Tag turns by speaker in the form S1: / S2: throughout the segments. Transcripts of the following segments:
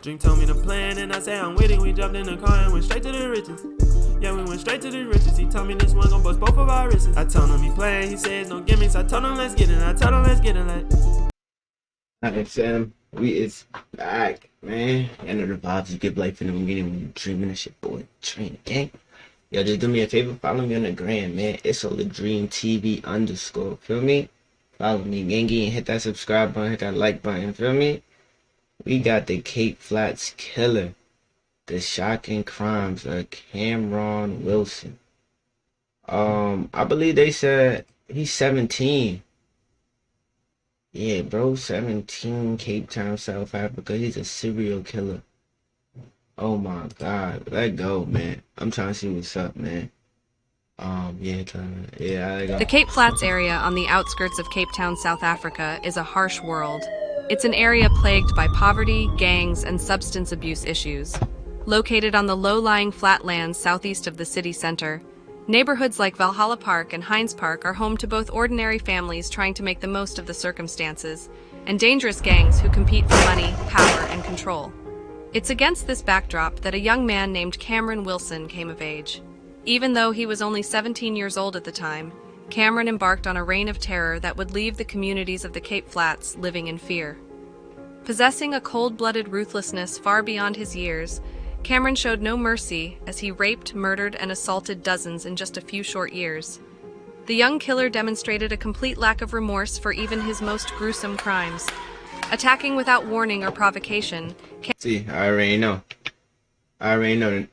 S1: Drink told me the plan and I say I'm with it. We jumped in the car and went straight to the riches. Yeah, we went straight to the riches. He told me this one gon' bust both of our wrists. I told him he playing, he says no gimmicks. I told him let's get it. I told him let's get it like.
S2: Alright, Sam, we is back, man. I know the vibes you get like from the beginning when you dreaming that shit, boy. Train gang. Yo, just do me a favor, follow me on the gram, man. It's a Dream TV _ feel me? Follow me, gangy, and hit that subscribe button, hit that like button, feel me? We got the Cape Flats killer, the shocking crimes of Cameron Wilson. I believe they said he's 17. Yeah, bro, 17, Cape Town, South Africa. He's a serial killer. Oh my God, let go, man. I'm trying to see what's up, man.
S3: The Cape Flats area on the outskirts of Cape Town, South Africa is a harsh world. It's an area plagued by poverty, gangs, and substance abuse issues. Located on the low-lying flatlands southeast of the city center, neighborhoods like Valhalla Park and Heinz Park are home to both ordinary families trying to make the most of the circumstances, and dangerous gangs who compete for money, power, and control. It's against this backdrop that a young man named Cameron Wilson came of age. Even though he was only 17 years old at the time, Cameron embarked on a reign of terror that would leave the communities of the Cape Flats living in fear. Possessing a cold-blooded ruthlessness far beyond his years, Cameron showed no mercy as he raped, murdered, and assaulted dozens in just a few short years. The young killer demonstrated a complete lack of remorse for even his most gruesome crimes. Attacking without warning or provocation,
S2: See, I already know.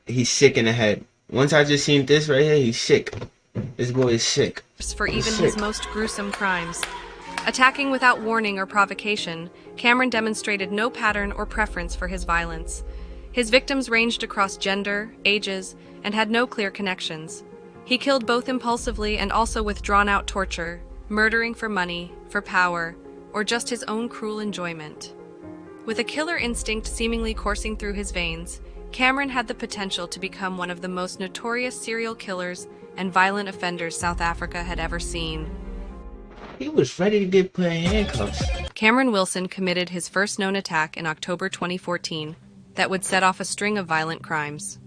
S2: He's sick in the head. Once I just seen this right here, he's sick. This boy is sick.
S3: For even his most gruesome crimes. Attacking without warning or provocation, Cameron demonstrated no pattern or preference for his violence. His victims ranged across gender, ages, and had no clear connections. He killed both impulsively and also with drawn-out torture, murdering for money, for power, or just his own cruel enjoyment. With a killer instinct seemingly coursing through his veins, Cameron had the potential to become one of the most notorious serial killers and violent offenders South Africa had ever seen.
S2: He was ready to get put in handcuffs.
S3: Cameron Wilson committed his first known attack in October 2014 that would set off a string of violent crimes.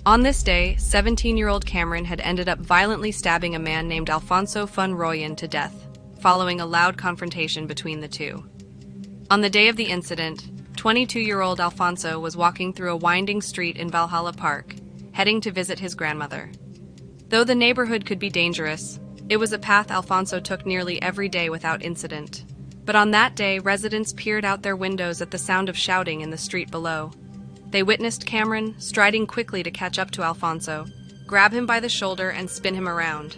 S3: On this day, 17-year-old Cameron had ended up violently stabbing a man named Alfonso van Rooyen to death, following a loud confrontation between the two. On the day of the incident, 22-year-old Alfonso was walking through a winding street in Valhalla Park, heading to visit his grandmother. Though the neighborhood could be dangerous, it was a path Alfonso took nearly every day without incident. But on that day, residents peered out their windows at the sound of shouting in the street below. They witnessed Cameron striding quickly to catch up to Alfonso, grab him by the shoulder, and spin him around.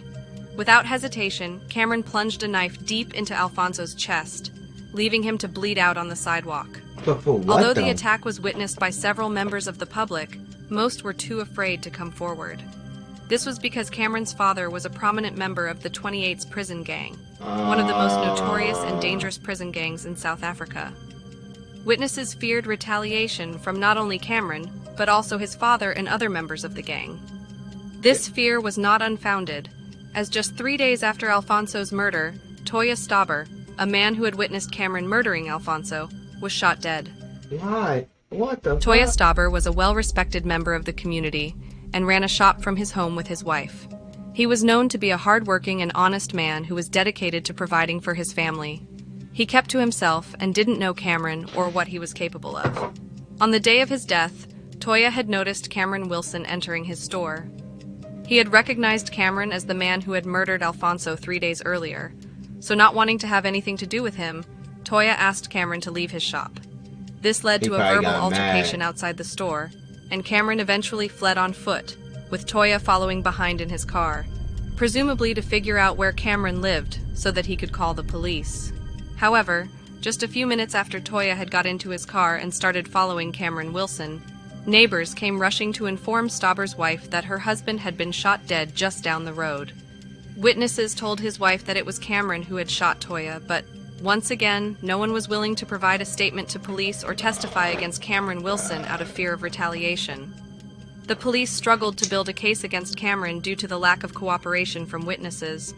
S3: Without hesitation, Cameron plunged a knife deep into Alfonso's chest, leaving him to bleed out on the sidewalk. Although the attack was witnessed by several members of the public, most were too afraid to come forward. This was because Cameron's father was a prominent member of the 28's prison gang, one of the most notorious and dangerous prison gangs in South Africa. Witnesses feared retaliation from not only Cameron, but also his father and other members of the gang. This fear was not unfounded, as just 3 days after Alfonso's murder, Toya Stauber, a man who had witnessed Cameron murdering Alfonso, was shot dead.
S2: Why? What the
S3: Toya
S2: fuck?
S3: Stauber was a well-respected member of the community and ran a shop from his home with his wife. He was known to be a hard-working and honest man who was dedicated to providing for his family. He kept to himself and didn't know Cameron or what he was capable of. On the day of his death, Toya had noticed Cameron Wilson entering his store. He had recognized Cameron as the man who had murdered Alfonso 3 days earlier, so not wanting to have anything to do with him, Toya asked Cameron to leave his shop. This led to a verbal altercation outside the store, and Cameron eventually fled on foot, with Toya following behind in his car, presumably to figure out where Cameron lived so that he could call the police. However, just a few minutes after Toya had got into his car and started following Cameron Wilson, neighbors came rushing to inform Stauber's wife that her husband had been shot dead just down the road. Witnesses told his wife that it was Cameron who had shot Toya, but once again, no one was willing to provide a statement to police or testify against Cameron Wilson out of fear of retaliation. The police struggled to build a case against Cameron due to the lack of cooperation from witnesses.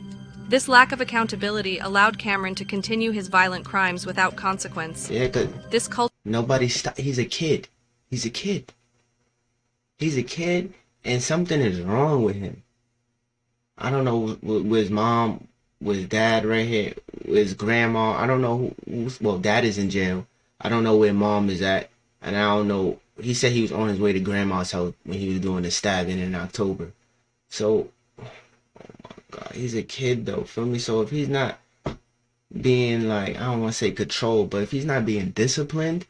S3: This lack of accountability allowed Cameron to continue his violent crimes without consequence.
S2: Yeah, 'cause
S3: This
S2: nobody he's a kid. He's a kid. He's a kid, and something is wrong with him. I don't know with his mom, with his dad right here, with his grandma. I don't know well, dad is in jail. I don't know where mom is at, and I don't know. He said he was on his way to grandma's house when he was doing the stabbing in October. So, God, he's a kid though, feel me? So if he's not being like, I don't want to say controlled, but if he's not being disciplined,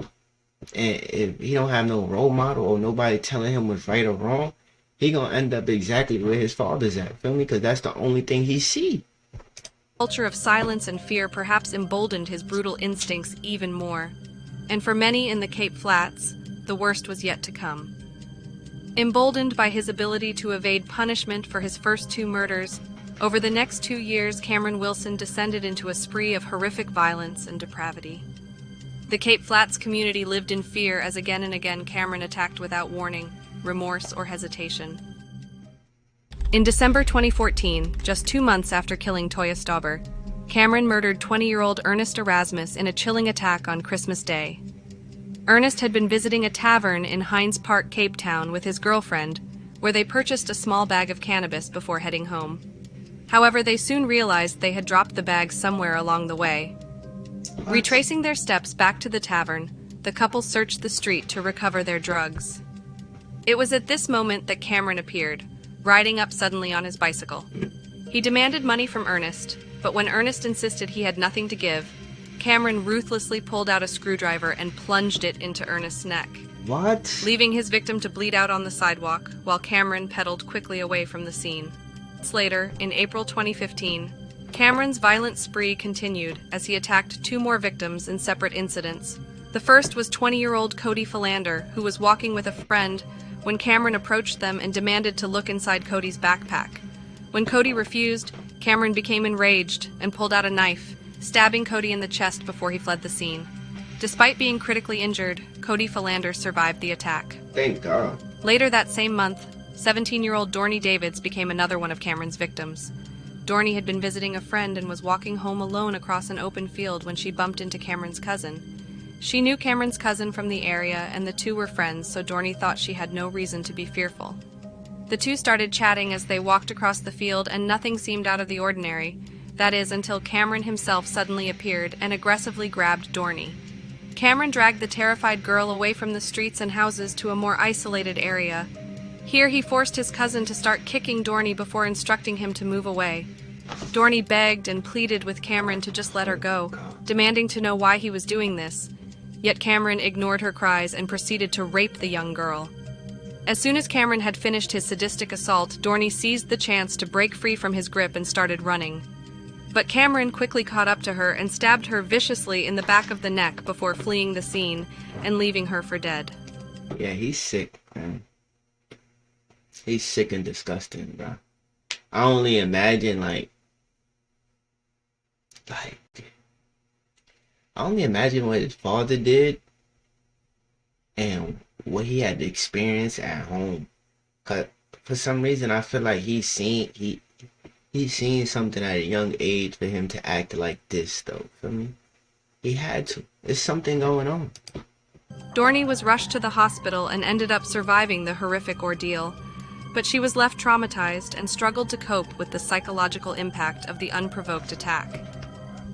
S2: and if he don't have no role model or nobody telling him what's right or wrong, he gonna end up exactly where his father's at, feel me? Because that's the only thing he see.
S3: Culture of silence and fear perhaps emboldened his brutal instincts even more. And for many in the Cape Flats, the worst was yet to come. Emboldened by his ability to evade punishment for his first 2 murders, over the next 2 years, Cameron Wilson descended into a spree of horrific violence and depravity. The Cape Flats community lived in fear as again and again Cameron attacked without warning, remorse, or hesitation. In December 2014, just 2 months after killing Toya Stauber, Cameron murdered 20-year-old Ernest Erasmus in a chilling attack on Christmas Day. Ernest had been visiting a tavern in Hines Park, Cape Town with his girlfriend, where they purchased a small bag of cannabis before heading home. However, they soon realized they had dropped the bag somewhere along the way. Retracing their steps back to the tavern, the couple searched the street to recover their drugs. It was at this moment that Cameron appeared, riding up suddenly on his bicycle. He demanded money from Ernest, but when Ernest insisted he had nothing to give, Cameron ruthlessly pulled out a screwdriver and plunged it into Ernest's neck.
S2: What?
S3: Leaving his victim to bleed out on the sidewalk, while Cameron pedaled quickly away from the scene. Months later, in April 2015, Cameron's violent spree continued as he attacked 2 more victims in separate incidents. The first was 20-year-old Cody Philander, who was walking with a friend when Cameron approached them and demanded to look inside Cody's backpack. When Cody refused, Cameron became enraged and pulled out a knife, stabbing Cody in the chest before he fled the scene. Despite being critically injured, Cody Philander survived the attack.
S2: Thank God.
S3: Later that same month, 17-year-old Dorney Davids became another one of Cameron's victims. Dorney had been visiting a friend and was walking home alone across an open field when she bumped into Cameron's cousin. She knew Cameron's cousin from the area, and the 2 were friends, so Dorney thought she had no reason to be fearful. The 2 started chatting as they walked across the field, and nothing seemed out of the ordinary. That is, until Cameron himself suddenly appeared and aggressively grabbed Dorney. Cameron dragged the terrified girl away from the streets and houses to a more isolated area. Here he forced his cousin to start kicking Dorney before instructing him to move away. Dorney begged and pleaded with Cameron to just let her go, demanding to know why he was doing this. Yet Cameron ignored her cries and proceeded to rape the young girl. As soon as Cameron had finished his sadistic assault, Dorney seized the chance to break free from his grip and started running. But Cameron quickly caught up to her and stabbed her viciously in the back of the neck before fleeing the scene and leaving her for dead.
S2: Yeah, he's sick, man. He's sick and disgusting, bro. I only imagine, I only imagine what his father did and what he had to experience at home. Cause for some reason, I feel like he's seen something at a young age for him to act like this, though. Feel me? He had to. There's something going on.
S3: Dorney was rushed to the hospital and ended up surviving the horrific ordeal, but she was left traumatized and struggled to cope with the psychological impact of the unprovoked attack.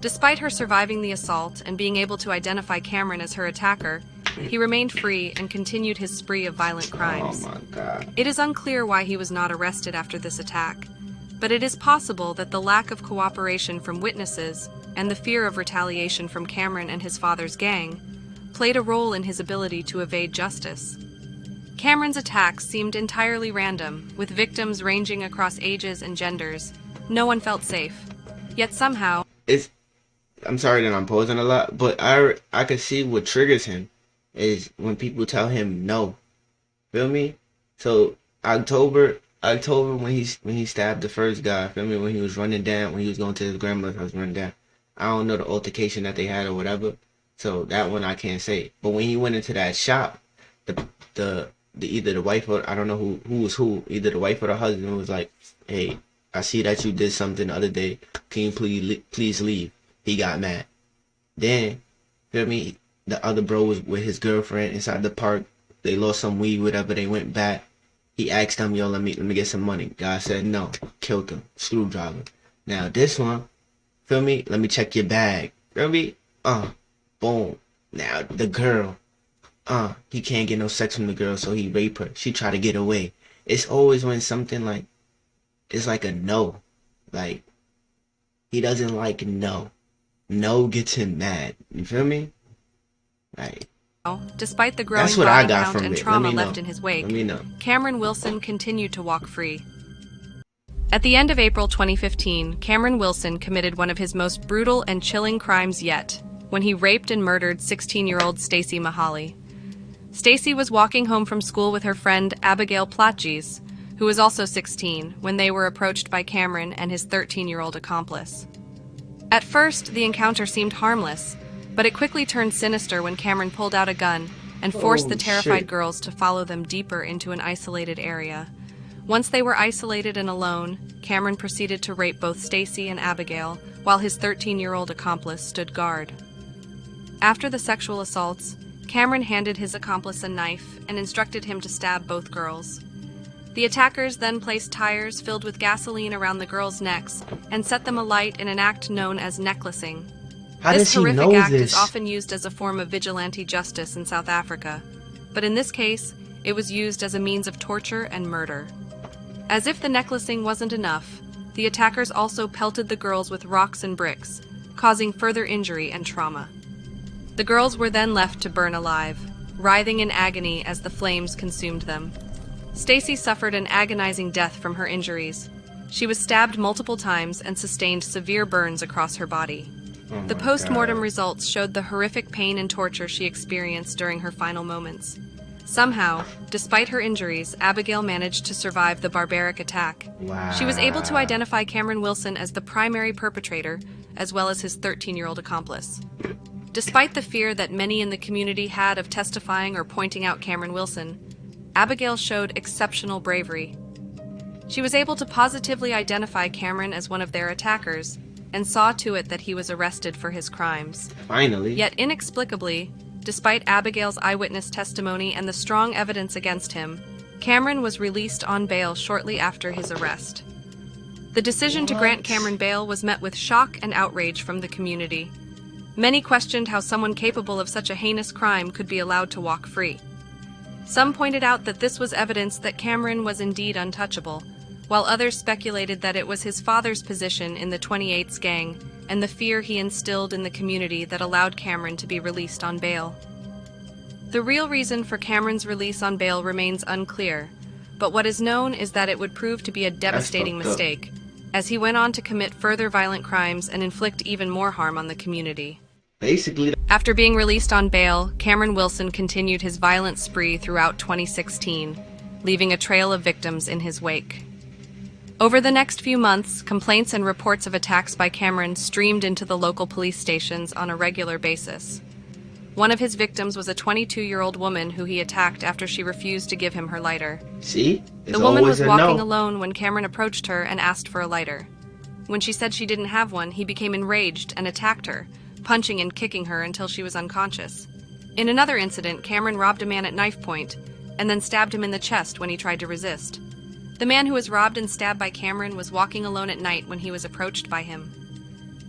S3: Despite her surviving the assault and being able to identify Cameron as her attacker, he remained free and continued his spree of violent crimes.
S2: Oh my God.
S3: It is unclear why he was not arrested after this attack, but it is possible that the lack of cooperation from witnesses and the fear of retaliation from Cameron and his father's gang played a role in his ability to evade justice. Cameron's attacks seemed entirely random, with victims ranging across ages and genders. No one felt safe. Yet somehow...
S2: I'm sorry that I'm posing a lot, but I could see what triggers him is when people tell him no. Feel me? So October when he stabbed the first guy, feel me, when he was running down, when he was going to his grandmother's house running down. I don't know the altercation that they had or whatever. So that one I can't say. But when he went into that shop, the either the wife or I don't know who was who, either the wife or the husband was like, "Hey, I see that you did something the other day. Can you please leave?" He got mad. Then, feel me, the other bro was with his girlfriend inside the park. They lost some weed, whatever. They went back. He asked them, yo, let me get some money. Guy said no. Killed him. Screwdriver. Now this one, feel me? Let me check your bag. Feel me? Boom. Now the girl, he can't get no sex from the girl, so he rape her. She try to get away. It's always when something like, it's like a no. Like, he doesn't like no. No gets him mad. You feel me? Like,
S3: despite the growing
S2: that's what I
S3: body
S2: got
S3: count
S2: from
S3: and
S2: it.
S3: trauma left in his wake,
S2: Let me know.
S3: Cameron Wilson continued to walk free. At the end of April 2015, Cameron Wilson committed one of his most brutal and chilling crimes yet, when he raped and murdered 16-year-old Stacey Mahali. Stacey was walking home from school with her friend Abigail Platjes, who was also 16, when they were approached by Cameron and his 13-year-old accomplice. At first, the encounter seemed harmless, but it quickly turned sinister when Cameron pulled out a gun and forced the terrified girls to follow them deeper into an isolated area. Once they were isolated and alone, Cameron proceeded to rape both Stacey and Abigail, while his 13-year-old accomplice stood guard. After the sexual assaults, Cameron handed his accomplice a knife and instructed him to stab both girls. The attackers then placed tires filled with gasoline around the girls' necks and set them alight in an act known as necklacing. This horrific act is often used as a form of vigilante justice in South Africa, but in this case, it was used as a means of torture and murder. As if the necklacing wasn't enough, the attackers also pelted the girls with rocks and bricks, causing further injury and trauma. The girls were then left to burn alive, writhing in agony as the flames consumed them. Stacey suffered an agonizing death from her injuries. She was stabbed multiple times and sustained severe burns across her body. The post-mortem results showed the horrific pain and torture she experienced during her final moments. Somehow, despite her injuries, Abigail managed to survive the barbaric attack.
S2: Wow.
S3: She was able to identify Cameron Wilson as the primary perpetrator, as well as his 13-year-old accomplice. Despite the fear that many in the community had of testifying or pointing out Cameron Wilson, Abigail showed exceptional bravery. She was able to positively identify Cameron as one of their attackers, and saw to it that he was arrested for his crimes.
S2: Finally.
S3: Yet inexplicably, despite Abigail's eyewitness testimony and the strong evidence against him, Cameron was released on bail shortly after his arrest. The decision to grant Cameron bail was met with shock and outrage from the community. Many questioned how someone capable of such a heinous crime could be allowed to walk free. Some pointed out that this was evidence that Cameron was indeed untouchable, while others speculated that it was his father's position in the 28th gang and the fear he instilled in the community that allowed Cameron to be released on bail. The real reason for Cameron's release on bail remains unclear, but what is known is that it would prove to be a devastating mistake, as he went on to commit further violent crimes and inflict even more harm on the community.
S2: Basically,
S3: After being released on bail, Cameron Wilson continued his violent spree throughout 2016, leaving a trail of victims in his wake. Over the next few months, complaints and reports of attacks by Cameron streamed into the local police stations on a regular basis. One of his victims was a 22-year-old woman who he attacked after she refused to give him her lighter.
S2: see? It's
S3: The woman
S2: always
S3: was
S2: a
S3: walking
S2: no.
S3: alone when Cameron approached her and asked for a lighter. When she said she didn't have one, he became enraged and attacked her, punching and kicking her until she was unconscious. In another incident, Cameron robbed a man at knife point and then stabbed him in the chest when he tried to resist. The man who was robbed and stabbed by Cameron was walking alone at night when he was approached by him.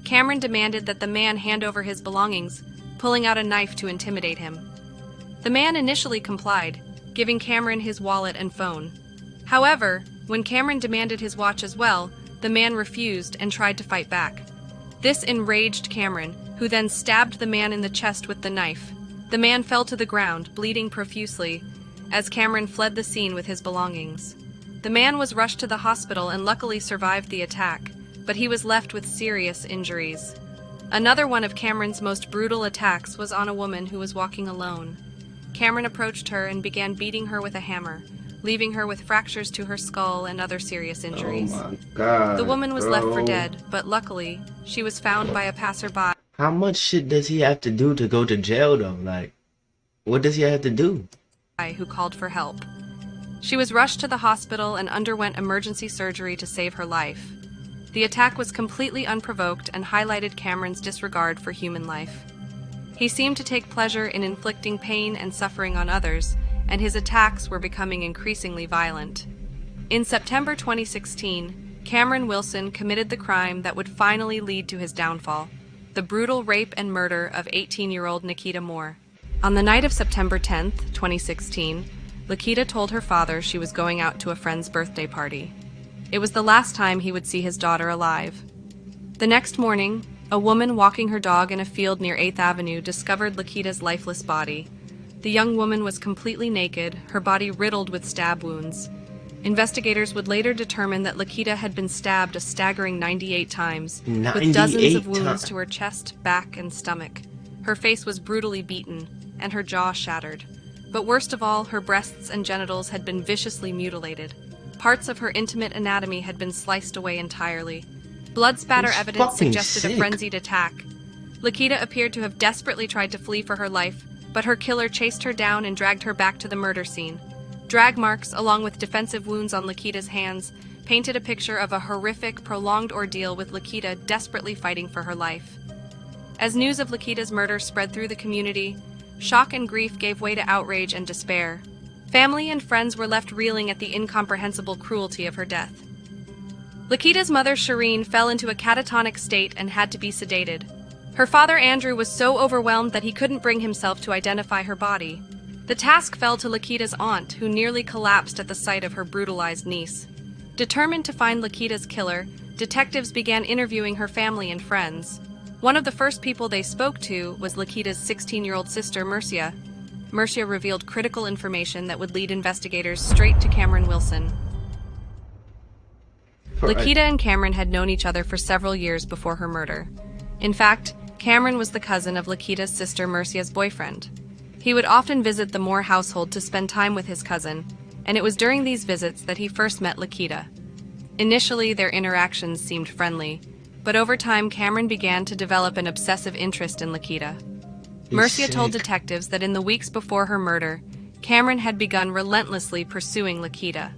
S3: Cameron demanded that the man hand over his belongings, pulling out a knife to intimidate him. The man initially complied, giving Cameron his wallet and phone. However, when Cameron demanded his watch as well, the man refused and tried to fight back. This enraged Cameron, who then stabbed the man in the chest with the knife. The man fell to the ground, bleeding profusely, as Cameron fled the scene with his belongings. The man was rushed to the hospital and luckily survived the attack, but he was left with serious injuries. Another one of Cameron's most brutal attacks was on a woman who was walking alone. Cameron approached her and began beating her with a hammer, leaving her with fractures to her skull and other serious injuries.
S2: Oh my God,
S3: The woman was left for
S2: bro.
S3: dead, but luckily, she was found by a passerby
S2: How much shit does he have to do to go to jail though? Like, what does he have to do?
S3: who called for help. She was rushed to the hospital and underwent emergency surgery to save her life. The attack was completely unprovoked and highlighted Cameron's disregard for human life. He seemed to take pleasure in inflicting pain and suffering on others, and his attacks were becoming increasingly violent. In September 2016, Cameron Wilson committed the crime that would finally lead to his downfall, the brutal rape and murder of 18-year-old Nikita Moore. On the night of September 10, 2016, Lakita told her father she was going out to a friend's birthday party. It was the last time he would see his daughter alive. The next morning, a woman walking her dog in a field near 8th Avenue discovered Lakita's lifeless body. The young woman was completely naked, her body riddled with stab wounds. Investigators would later determine that Lakita had been stabbed a staggering 98 times, with dozens of wounds to her chest, back, and stomach. Her face was brutally beaten, and her jaw shattered. But worst of all, her breasts and genitals had been viciously mutilated. Parts of her intimate anatomy had been sliced away entirely. Blood spatter evidence suggested a frenzied attack. Lakita appeared to have desperately tried to flee for her life, but her killer chased her down and dragged her back to the murder scene. Drag marks, along with defensive wounds on Lakita's hands, painted a picture of a horrific, prolonged ordeal with Lakita desperately fighting for her life. As news of Lakita's murder spread through the community, shock and grief gave way to outrage and despair. Family and friends were left reeling at the incomprehensible cruelty of her death. Lakita's mother, Shireen, fell into a catatonic state and had to be sedated. Her father, Andrew, was so overwhelmed that he couldn't bring himself to identify her body. The task fell to Lakita's aunt, who nearly collapsed at the sight of her brutalized niece. Determined to find Lakita's killer, detectives began interviewing her family and friends. One of the first people they spoke to was Lakita's 16-year-old sister, Mercia. Mercia revealed critical information that would lead investigators straight to Cameron Wilson. Lakita and Cameron had known each other for several years before her murder. In fact, Cameron was the cousin of Lakita's sister Mercia's boyfriend. He would often visit the Moore household to spend time with his cousin, and it was during these visits that he first met Lakita. Initially, their interactions seemed friendly, but over time Cameron began to develop an obsessive interest in Lakita. Mercia told detectives that in the weeks before her murder, Cameron had begun relentlessly pursuing Lakita.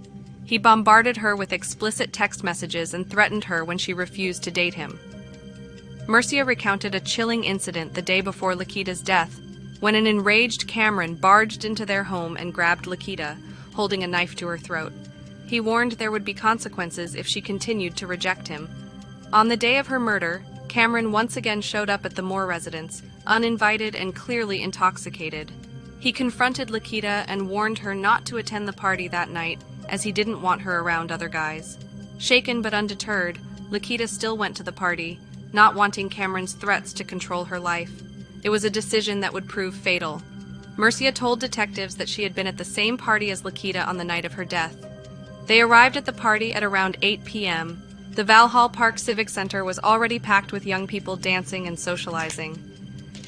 S3: He bombarded her with explicit text messages and threatened her when she refused to date him. Mercia recounted a chilling incident the day before Lakita's death, when an enraged Cameron barged into their home and grabbed Lakita, holding a knife to her throat. He warned there would be consequences if she continued to reject him. On the day of her murder, Cameron once again showed up at the Moore residence, uninvited and clearly intoxicated. He confronted Lakita and warned her not to attend the party that night, as he didn't want her around other guys. Shaken but undeterred, Lakita still went to the party, not wanting Cameron's threats to control her life. It was a decision that would prove fatal. Mercia told detectives that she had been at the same party as Lakita on the night of her death. They arrived at the party at around 8 p.m. The Valhall Park Civic Center was already packed with young people dancing and socializing.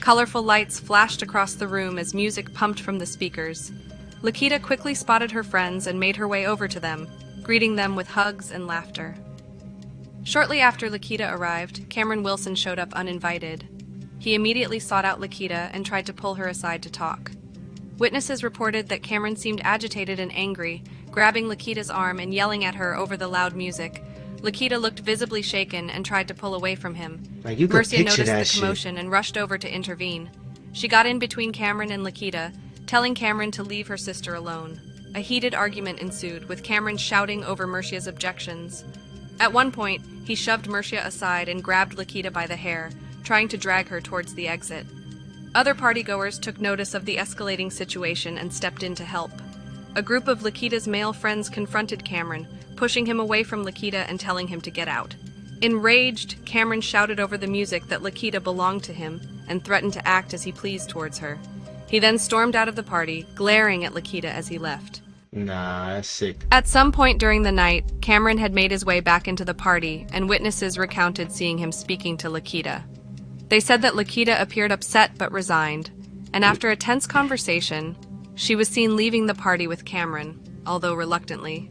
S3: Colorful lights flashed across the room as music pumped from the speakers. Lakita quickly spotted her friends and made her way over to them, greeting them with hugs and laughter. Shortly after Lakita arrived, Cameron Wilson showed up uninvited. He immediately sought out Lakita and tried to pull her aside to talk. Witnesses reported that Cameron seemed agitated and angry, grabbing Lakita's arm and yelling at her over the loud music. Lakita looked visibly shaken and tried to pull away from him. Mercia noticed the commotion and rushed over to intervene. She got in between Cameron and Lakita, telling Cameron to leave her sister alone. A heated argument ensued, with Cameron shouting over Mercia's objections. At one point, he shoved Mercia aside and grabbed Lakita by the hair, trying to drag her towards the exit. Other partygoers took notice of the escalating situation and stepped in to help. A group of Lakita's male friends confronted Cameron, pushing him away from Lakita and telling him to get out. Enraged, Cameron shouted over the music that Lakita belonged to him and threatened to act as he pleased towards her. He then stormed out of the party, glaring at Lakita as he left.
S2: Nah, that's sick.
S3: At some point during the night, Cameron had made his way back into the party, and witnesses recounted seeing him speaking to Lakita. They said that Lakita appeared upset but resigned, and after a tense conversation, she was seen leaving the party with Cameron, although reluctantly.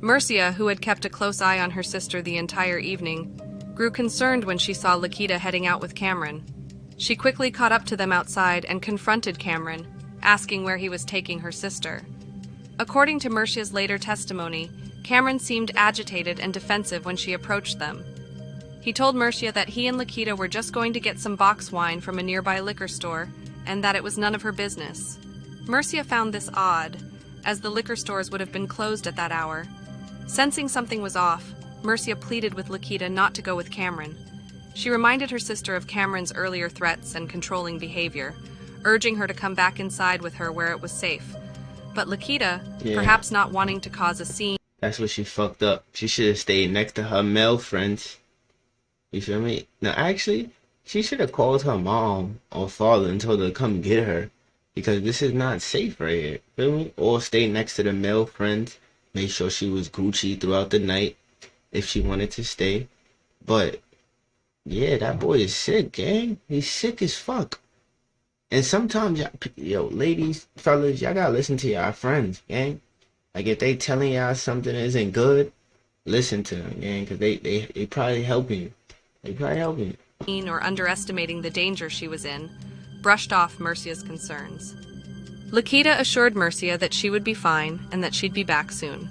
S3: Mercia, who had kept a close eye on her sister the entire evening, grew concerned when she saw Lakita heading out with Cameron. She quickly caught up to them outside and confronted Cameron, asking where he was taking her sister. According to Mercia's later testimony, Cameron seemed agitated and defensive when she approached them. He told Mercia that he and Lakita were just going to get some box wine from a nearby liquor store, and that it was none of her business. Mercia found this odd, as the liquor stores would have been closed at that hour. Sensing something was off, Mercia pleaded with Lakita not to go with Cameron. She reminded her sister of Cameron's earlier threats and controlling behavior, urging her to come back inside with her where it was safe. But Lakita, perhaps not wanting to cause a scene,
S2: that's what she fucked up. She should have stayed next to her male friends. You feel me? No, actually, she should have called her mom or father and told her to come get her. Because this is not safe right here. Feel me? Or stay next to the male friends. Make sure she was Gucci throughout the night if she wanted to stay. But, yeah, that boy is sick, gang. He's sick as fuck. And sometimes, yo, ladies, fellas, y'all gotta listen to y'all friends, gang. Like, if they telling y'all something isn't good, listen to them, gang, because they probably helping you. They probably helping you.
S3: Or underestimating the danger she was in, brushed off Mercia's concerns. Lakita assured Mercia that she would be fine and that she'd be back soon.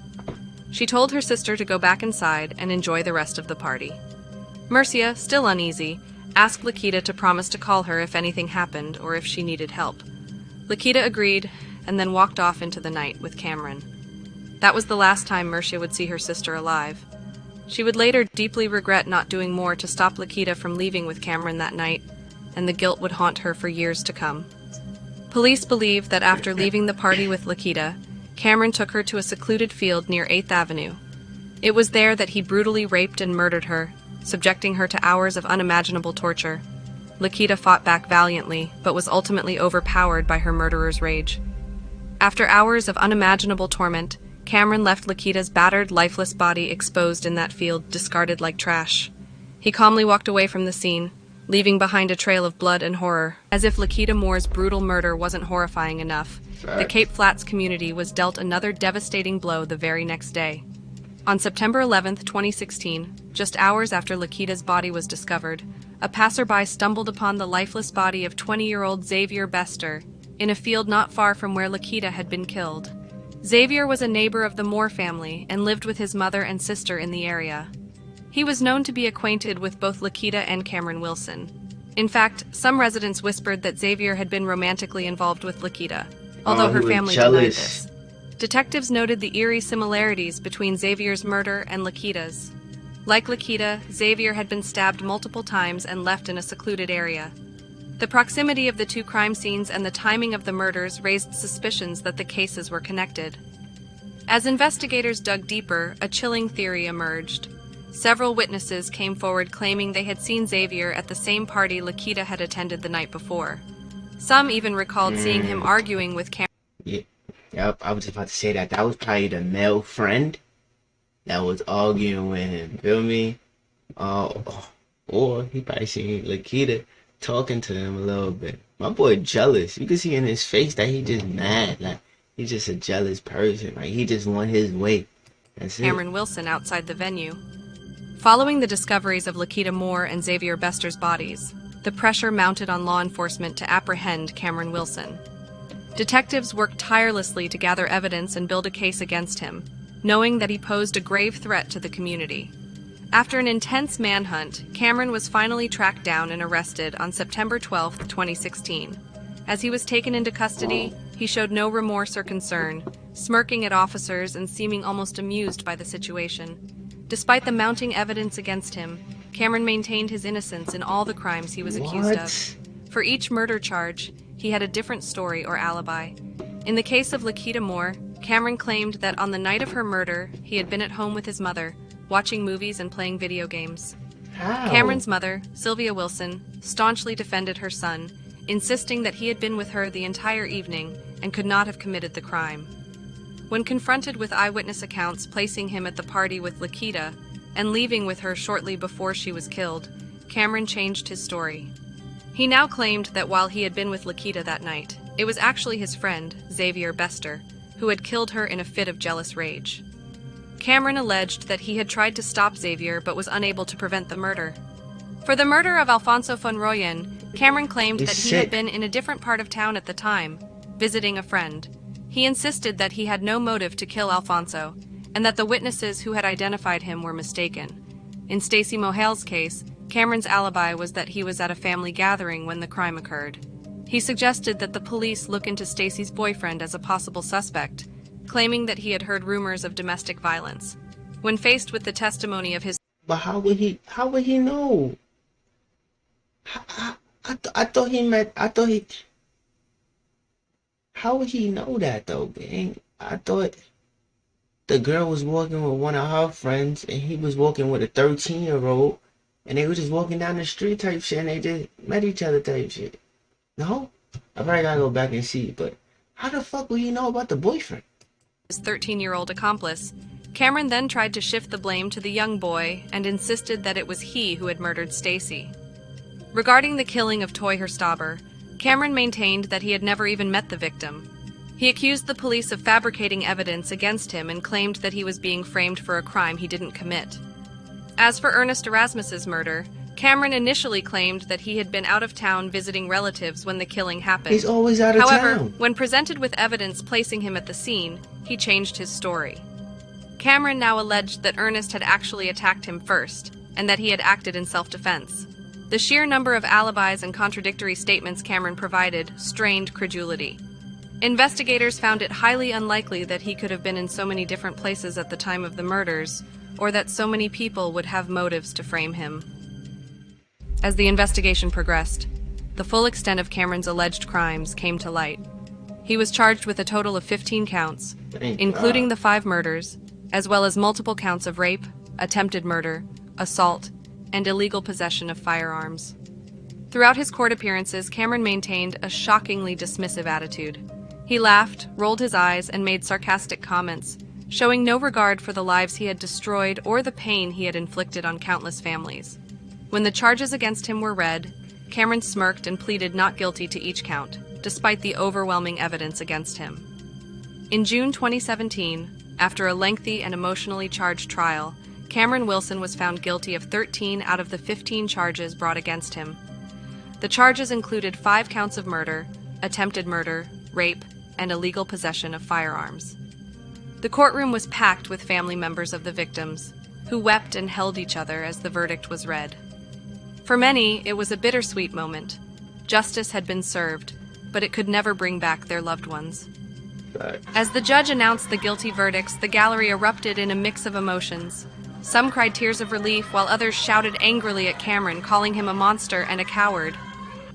S3: She told her sister to go back inside and enjoy the rest of the party. Mercia, still uneasy, asked Lakita to promise to call her if anything happened or if she needed help. Lakita agreed and then walked off into the night with Cameron. That was the last time Mercia would see her sister alive. She would later deeply regret not doing more to stop Lakita from leaving with Cameron that night, and the guilt would haunt her for years to come. Police believe that after leaving the party with Lakita, Cameron took her to a secluded field near 8th Avenue. It was there that he brutally raped and murdered her, subjecting her to hours of unimaginable torture. Lakita fought back valiantly, but was ultimately overpowered by her murderer's rage. After hours of unimaginable torment, Cameron left Lakita's battered, lifeless body exposed in that field, discarded like trash. He calmly walked away from the scene, leaving behind a trail of blood and horror. As if Lakita Moore's brutal murder wasn't horrifying enough, the Cape Flats community was dealt another devastating blow the very next day. On September 11th, 2016, just hours after Lakita's body was discovered, a passerby stumbled upon the lifeless body of 20-year-old Xavier Bester in a field not far from where Lakita had been killed. Xavier was a neighbor of the Moore family and lived with his mother and sister in the area. He was known to be acquainted with both Lakita and Cameron Wilson. In fact, some residents whispered that Xavier had been romantically involved with Lakita, although her family denied this. Detectives noted the eerie similarities between Xavier's murder and Lakita's. Like Lakita, Xavier had been stabbed multiple times and left in a secluded area. The proximity of the two crime scenes and the timing of the murders raised suspicions that the cases were connected. As investigators dug deeper, a chilling theory emerged. Several witnesses came forward claiming they had seen Xavier at the same party Lakita had attended the night before. Some even recalled seeing him arguing with Cameron.
S2: Yep, I was just about to say that. That was probably the male friend that was arguing with him. Feel me? Or he probably seen Lakita talking to him a little bit. My boy jealous. You can see in his face that he just mad. Like, he's just a jealous person. Like, he just want his way. That's it.
S3: Cameron Wilson outside the venue. Following the discoveries of Lakita Moore and Xavier Bester's bodies, the pressure mounted on law enforcement to apprehend Cameron Wilson. Detectives worked tirelessly to gather evidence and build a case against him, knowing that he posed a grave threat to the community. After an intense manhunt, Cameron was finally tracked down and arrested on September 12, 2016. As he was taken into custody, he showed no remorse or concern, smirking at officers and seeming almost amused by the situation. Despite the mounting evidence against him, Cameron maintained his innocence in all the crimes he was accused of. For each murder charge, he had a different story or alibi. In the case of Lakita Moore, Cameron claimed that on the night of her murder, he had been at home with his mother, watching movies and playing video games.
S2: How?
S3: Cameron's mother, Sylvia Wilson, staunchly defended her son, insisting that he had been with her the entire evening and could not have committed the crime. When confronted with eyewitness accounts placing him at the party with Lakita and leaving with her shortly before she was killed, Cameron changed his story. He now claimed that while he had been with Lakita that night, it was actually his friend, Xavier Bester, who had killed her in a fit of jealous rage. Cameron alleged that he had tried to stop Xavier but was unable to prevent the murder. For the murder of Alfonso Fonroyen, Cameron claimed that he had been in a different part of town at the time, visiting a friend. He insisted that he had no motive to kill Alfonso, and that the witnesses who had identified him were mistaken. In Stacy Mohale's case, Cameron's alibi was that he was at a family gathering when the crime occurred. He suggested that the police look into Stacy's boyfriend as a possible suspect, claiming that he had heard rumors of domestic violence. When faced with the testimony of his
S2: But how would he know? I thought he met. I thought he. How would he know that though, gang? I thought the girl was walking with one of her friends, and he was walking with a 13-year-old, and they were just walking down the street type shit, and they just met each other type shit. No, I probably gotta go back and see. But how the fuck would he know about the boyfriend?
S3: 13-year-old accomplice, Cameron then tried to shift the blame to the young boy and insisted that it was he who had murdered Stacy. Regarding the killing of Toy Herstauber, Cameron maintained that he had never even met the victim. He accused the police of fabricating evidence against him and claimed that he was being framed for a crime he didn't commit. As for Ernest Erasmus's murder, Cameron initially claimed that he had been out of town visiting relatives when the killing happened.
S2: He's always out of
S3: However,
S2: town.
S3: when presented with evidence placing him at the scene, he changed his story. Cameron now alleged that Ernest had actually attacked him first, and that he had acted in self-defense. The sheer number of alibis and contradictory statements Cameron provided strained credulity. Investigators found it highly unlikely that he could have been in so many different places at the time of the murders, or that so many people would have motives to frame him. As the investigation progressed, the full extent of Cameron's alleged crimes came to light. He was charged with a total of 15 counts, including the 5 murders, as well as multiple counts of rape, attempted murder, assault, and illegal possession of firearms. Throughout his court appearances, Cameron maintained a shockingly dismissive attitude. He laughed, rolled his eyes, and made sarcastic comments, showing no regard for the lives he had destroyed or the pain he had inflicted on countless families. When the charges against him were read, Cameron smirked and pleaded not guilty to each count, despite the overwhelming evidence against him. In June 2017, after a lengthy and emotionally charged trial, Cameron Wilson was found guilty of 13 out of the 15 charges brought against him. The charges included 5 counts of murder, attempted murder, rape, and illegal possession of firearms. The courtroom was packed with family members of the victims, who wept and held each other as the verdict was read. For many, it was a bittersweet moment. Justice had been served, but it could never bring back their loved ones. As the judge announced the guilty verdicts, the gallery erupted in a mix of emotions. Some cried tears of relief, while others shouted angrily at Cameron, calling him a monster and a coward.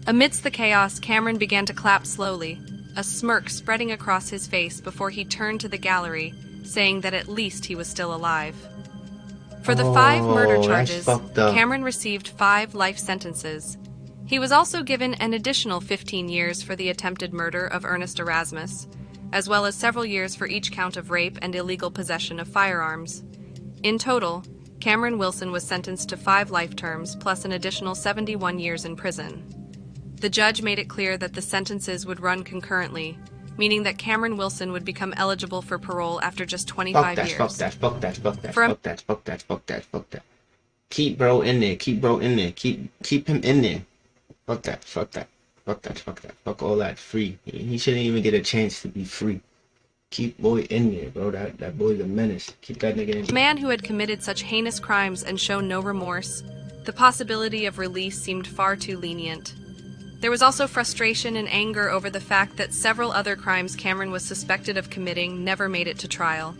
S3: Amidst the chaos, Cameron began to clap slowly, a smirk spreading across his face before he turned to the gallery, saying that at least he was still alive. For the 5 murder charges, Cameron received 5 life sentences. He was also given an additional 15 years for the attempted murder of Ernest Erasmus, as well as several years for each count of rape and illegal possession of firearms. In total, Cameron Wilson was sentenced to 5 life terms plus an additional 71 years in prison. The judge made it clear that the sentences would run concurrently, meaning that Cameron Wilson would become eligible for parole after just 25 years.
S2: Fuck that. Keep bro in there. Keep him in there. Fuck that. Fuck all that. Free. He shouldn't even get a chance to be free. Keep boy in there, bro. That boy's a menace. Keep that nigga in there.
S3: A man who had committed such heinous crimes and shown no remorse, the possibility of release seemed far too lenient. There was also frustration and anger over the fact that several other crimes Cameron was suspected of committing never made it to trial.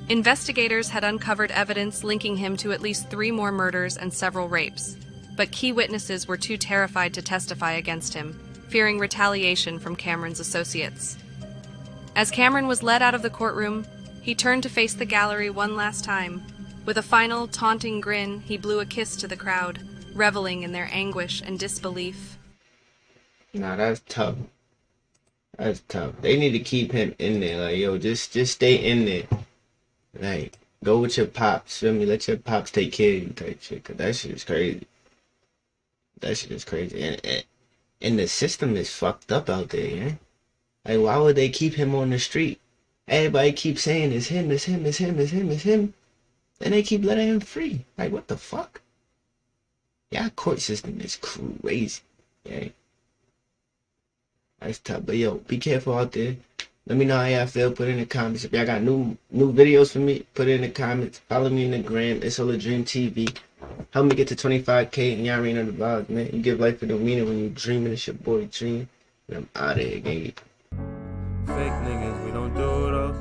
S3: Investigators had uncovered evidence linking him to at least 3 more murders and several rapes, but key witnesses were too terrified to testify against him, fearing retaliation from Cameron's associates. As Cameron was led out of the courtroom, he turned to face the gallery one last time. With a final, taunting grin, he blew a kiss to the crowd, reveling in their anguish and disbelief.
S2: Nah, that's tough. They need to keep him in there. Like, yo, just stay in there. Like, go with your pops. Feel me? Let your pops take care of you type shit. Cause that shit is crazy. And the system is fucked up out there, yeah? Like, why would they keep him on the street? Everybody keeps saying it's him. And they keep letting him free. Like, what the fuck? Y'all court system is crazy, yeah? That's tough. But yo, be careful out there. Let me know how y'all feel. Put it in the comments. If y'all got new videos for me, put it in the comments. Follow me in the gram. It's all a dream TV. Help me get to 25K, and y'all already know the vibes, man. You give life a new meaning when you dreaming. It's your boy Dream. I'm out of here, gang.
S1: Fake niggas, we don't do those.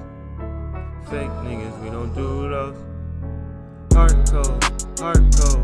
S1: Fake niggas, we don't do those. Heart cold,